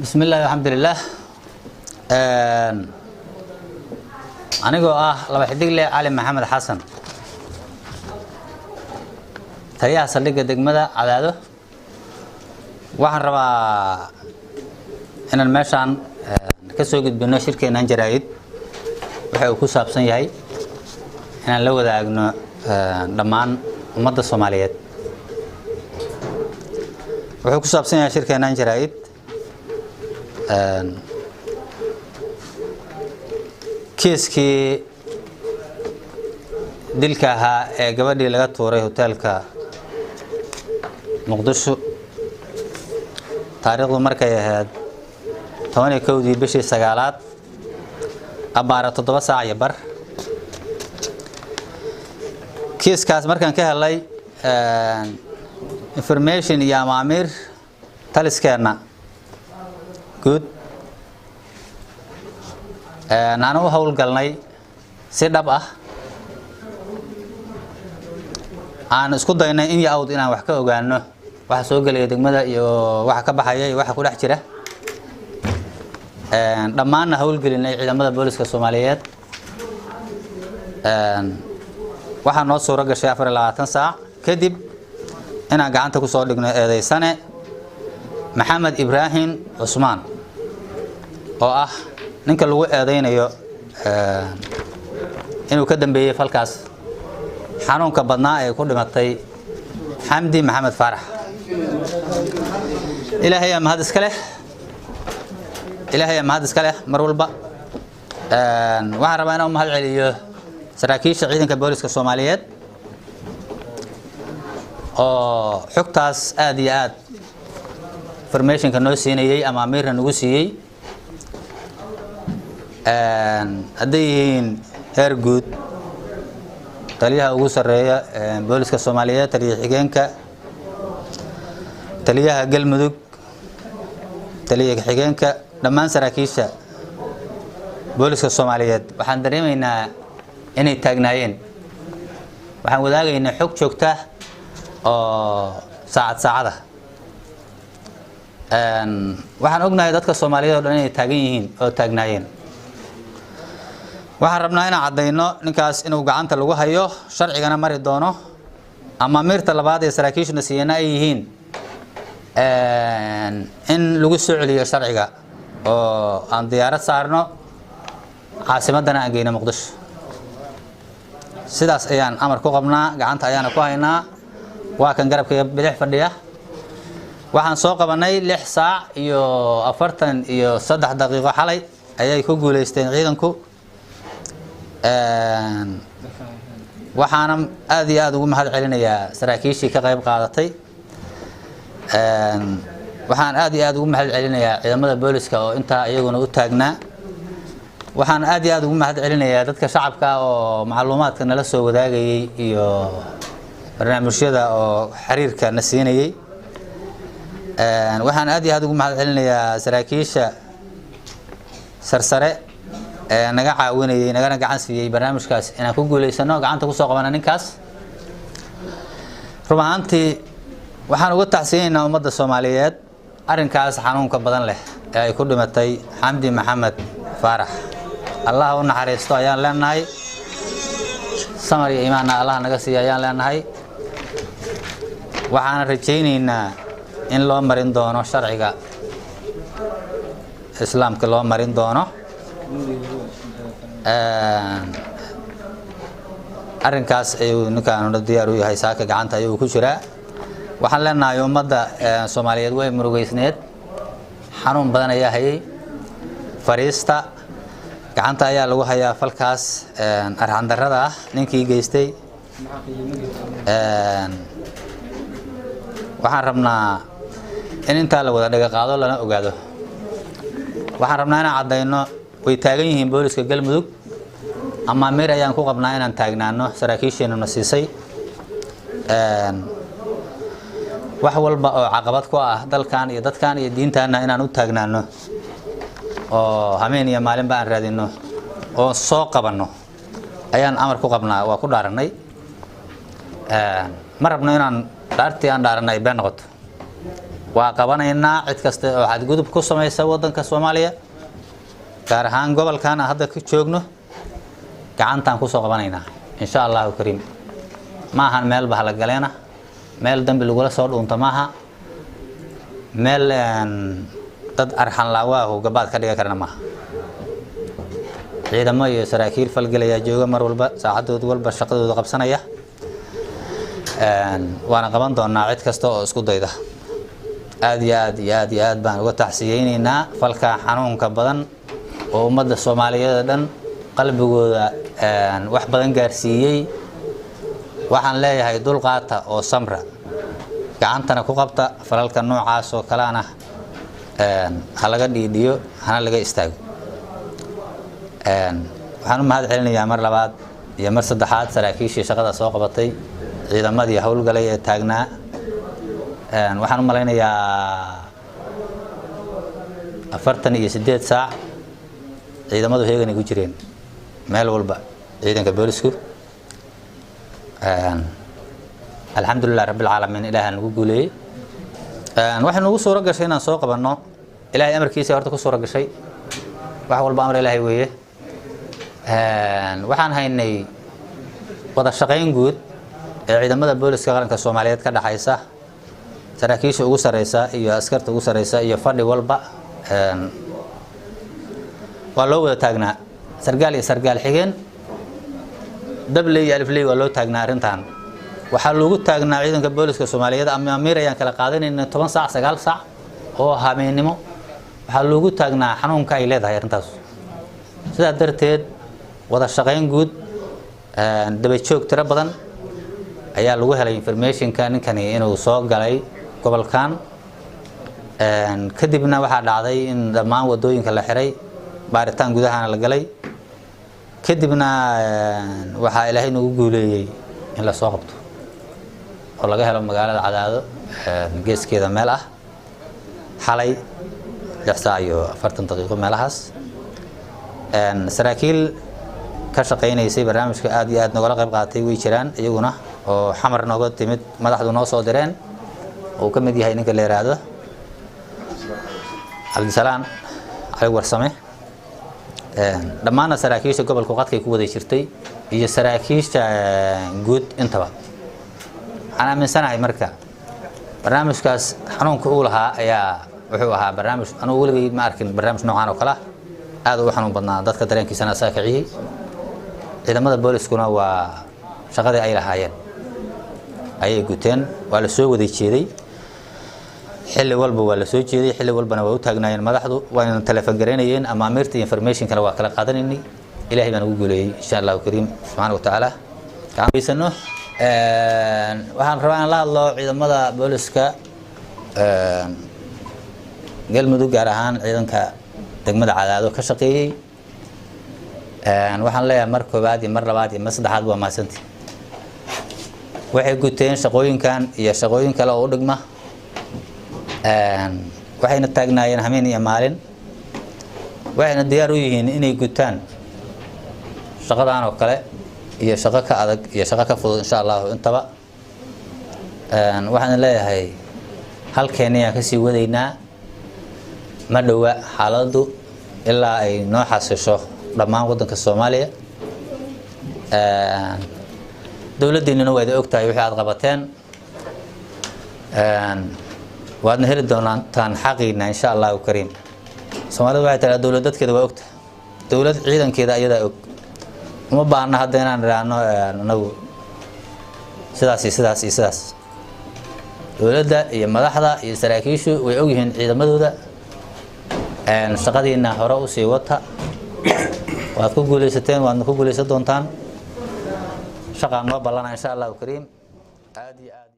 بسم الله والحمد لله. أنا لما حدق لي علي محمد حسن تريها صديق دقمة على هذا waxaan rabaa inaan meeshan ka soo gudbino shirkeena jaraa'id waxa uu ku saabsan yahay inaan la wadaagno dhammaan ummadda Soomaaliyeed wuxuu ku saabsan yahay shirkeena jaraa'id kiiskii dilka ahaa ee gabadhii laga tuuray hoteelka Muqdisho taariikhdu markay ahayd 11 bishii 9aad abaara 7 saac iyo bar kiiskaas markaan ka helay information iyo amaamir taliskeena good aan u hawl galnay si dhab ah aan isku daynay in yaawd inaan wax ka ogaano waxa soo galay degmada iyo waxa ka baxaya iyo waxa ku dhex jira dhammaan hawl gelinay ciidamada booliska Soomaaliyeed waxa noo soo gashay 24 saac kadib inaan gacanta ku soo dhigno eedeysane Maxamed Ibrahim Usman oo ah ninka lagu eedeynayo inuu ka dambeeyay falkaas xanuunka badnaa ee ku dhimatay Xamdi Maxamed Farax إلهي يا مهد إسكاله إلهي يا مهد إسكاله مرولبا waxaan rabaa inaan mahad celiyo saraakiisha ciidanka booliska Soomaaliyeed oo xogtaas aad iyo aad information ka noo siinayay ama amirna nagu siiyay haddii heer guud taliyaha ugu sareeya booliska Soomaaliyeed taliyaha xigeenka taliyaha galmudug taliyaha xigeenka dhammaan saraakiisha booliska Soomaaliyeed waxaan dareemaynaa inay taagnaayeen waxaan wadaagaynaa xog joogta oo saacada waxaan ognahay dadka Soomaaliyeed oo dhan inay taagan yihiin oo taagnaayeen waxaan rabnaa inaan cadeyno ninkaas inuu gacanta lagu hayo sharcigana mari doono ama amirta labaad ee saraakiishna siiyana ay yihiin in lagu soo celiyo sharciga oo aan diyaarad saarno caasimadana aan geyno Muqdisho sidaas ayaan amar ku qabnaa gacanta ayaan ku haynaa waa kan garabka bidix fadhiya waxaan soo qabanay 6 saac iyo 43 daqiiqo xalay ayay ku guuleysteen ciidanku waxaan aad iyo aad ugu mahad celinayaa saraakiishii ka qayb qaadatay waxaan aad iyo aad ugu mahad celinayaa ciidamada booliska oo inta iyaguna u taagnaa waxaan aad iyo aad ugu mahad celinayaa dadka shacabka oo macluumaadka nala soo wadaagayay iyo barnaamijyada oo xiriirka na siinayay waxaan aad iyo aad ugu mahad celinayaa saraakiisha sarsare naga caawinayay nagana gacan siiyay barnaamijkaas inaan ku guuleysano gacanta ku soo qabana ninkaas rumaantii waxaan uga taxsiinaynaa ummadda Soomaaliyeed arinkaas xanuunka badan leh ee ay ku dhimatay Xamdi Maxamed Farax Allah u naxariisto ayaan leenahay samar iyo iimaan Allah naga siiyo ayaan leenahay waxaan rajaynaynaa in loo marin doono sharciga islaamka loo marin doono arinkaas ayuu ninkaan diyaar u yahay saaka gacanta ayuu ku jiraa waxaan leenahay ummadda Soomaaliyeed way murugeysneed xanuun badan ayaa hayay fariista gacanta ayaa lagu hayaa falkaas arxan darrada ah ninkii geystay waxaan rabnaa in inta la wada dhaga qaado lana ogaado waxaan rabnaa inaan cadeyno way taagan yihiin booliska galmudug ama amir ayaan ku qabnaa inaan taagnaano saraakiisheena na siisay wax walba oo caqabad ku ah dalkan iyo dadkan iyo diintaana inaan u taagnaano oo hameen iyo maalin baan raadino oo soo qabanno ayaan amar ku qabnaa waa ku dhaaranay ma rabno inaan dhaartii aan dhaaranay been noqoto وقبنا عد كست واحد جذب قصة ما يسوى ضن كسوماليا كارهان قبل كان هذا كشوجنه كعنتان قصة قبنا إن شاء الله الكريم ما هن مال بحلق علينا مال دم بالقولة صار ونتماها مال dad arxan laawa oo gabaad ka dhiga karna ma ciidamo iyo saraakiil falgalaya jooga mar walba saacadood walba shaqadooda qabsanaya waana qaban doonaa cid kasta oo isku dayda aad iyo aad baan uga taxsiyeynaa falka xanuunka badan oo ummadda Soomaaliyeed dhan qalbigooda wax badan gaarsiiyay waxaan leeyahay dulqaata oo samra gacantana ku qabta falalka noocaas oo kalaana halaga dhiidiyo hana laga istaago waxaan u mahad celinayaa mar labaad iyo mar saddexaad saraakiishii shaqada soo qabatay ciidamadii howlgalay ee taagnaa waxaan u maleynayaa 48 saac ciidamadu heegan ay ku jireen meel walba ciidanka boolisku alxamdulillaah rabbil caalamiin ilaahay nagu guuleeyay waxaan ugu soo gashay inaan soo qabanno ilaahay amarkiisa horta ku soo gashay wax walba amar ilaahay weeye waxaan haynay wada shaqayn guud ee ciidamada booliska qaranka Soomaaliyeed ka dhaxaysa saraakiisha ugu sareysa iyo askarta ugu sareysa iyo fadhi walba waa loo wada taagnaa sargaal iyo sargaal xigeen dabley iyo alifley waa loo taagnaa arintan waxaa loogu taagnaa ciidanka booliska Soomaaliyeed ama amiir ayaan kala qaadanayna 10 saac 9 saac oo habeenimo waxaa loogu taagnaa xanuunka ay leedahay arintaas sidaa darteed wada shaqayn guud daba joog tiro badan ayaa lagu helay information-ka ninkani inuu soo galay gobolkan kadibna waxaa dhacday in dhammaan wadooyinka la xiray baaritaan gudahana la galay kadibna waxaa ilaahay nagu guuleeyay in la soo qabto oo laga helo magaalada Cadaado geeskeeda meel ah xalay 6 saac iyo 40 daqiiqo meelahaas saraakiil ka shaqeynaysay barnaamijka aad iyo aad nagala qayb qaatay way jiraan iyaguna oo xamar nooga timid madaxdu noo soo direen oo ka mid yahay ninka la yiraahdo Cabdisalaan ay warsame dhammaan saraakiisha gobolka qadkay ku wada jirtay iyo saraakiisha guud intaba أنا من سنة مركا برنامج كاس حنون كأولها يا وحوها برنامج أنا أقول لي ما أركن برنامج نوعان وكلا هذا هو حنون بدنا ضد كترين كي سنة ساكعي إذا ما البوليس كنا وشغل أي لحاين أي قتين ولا سوق ذي شيء حل والب ولا سوق شيء حل والب أنا وتاجنا ين ما ضحوا وين تلفون جرينين أما مرتي information كانوا وكلا قادريني إلهي بنقول لي إن شاء الله الكريم سبحانه وتعالى كان بيسنه waxaan rabaa in la hadlo ciidamada booliska galmudug gaar ahaan ciidanka degmada Cadaado ka shaqeeyay waxaan leeyahay mar koobaad iyo mar labaad iyo mar saddexaad waa maasantii waxay guteen shaqooyinkan iyo shaqooyin kale oo u dhigma waxayna taagnaayeen habeen iyo maalin waxayna diyaar u yihiin inay gutaan shaqadan oo kale iyo shaqo ka adag iyo shaqo ka fudud insha Allah intaba waxaan leeyahay halkeenna ka sii wadaynaa ma dhawa xaaladdu ilaa ay noo xasisho dhammaan wadanka Soomaaliya dawladdeennuna way ogtahay wixii aad qabateen waadna heli doontaan xaqiina insha Allah kariim Soomaalidu waxay tahay dawladdeedkeeda way ogtahay dawlad ciidankeeda ayada og uma baahna hadda inaan raano anagu sidaas dawladda iyo madaxda iyo saraakiishu way og yihiin ciidamadooda shaqadiina hore u sii wata waad ku guuleysateen waadna ku guuleysan doontaan shaqaan noo ballan insha Allah kariim aad iyo aad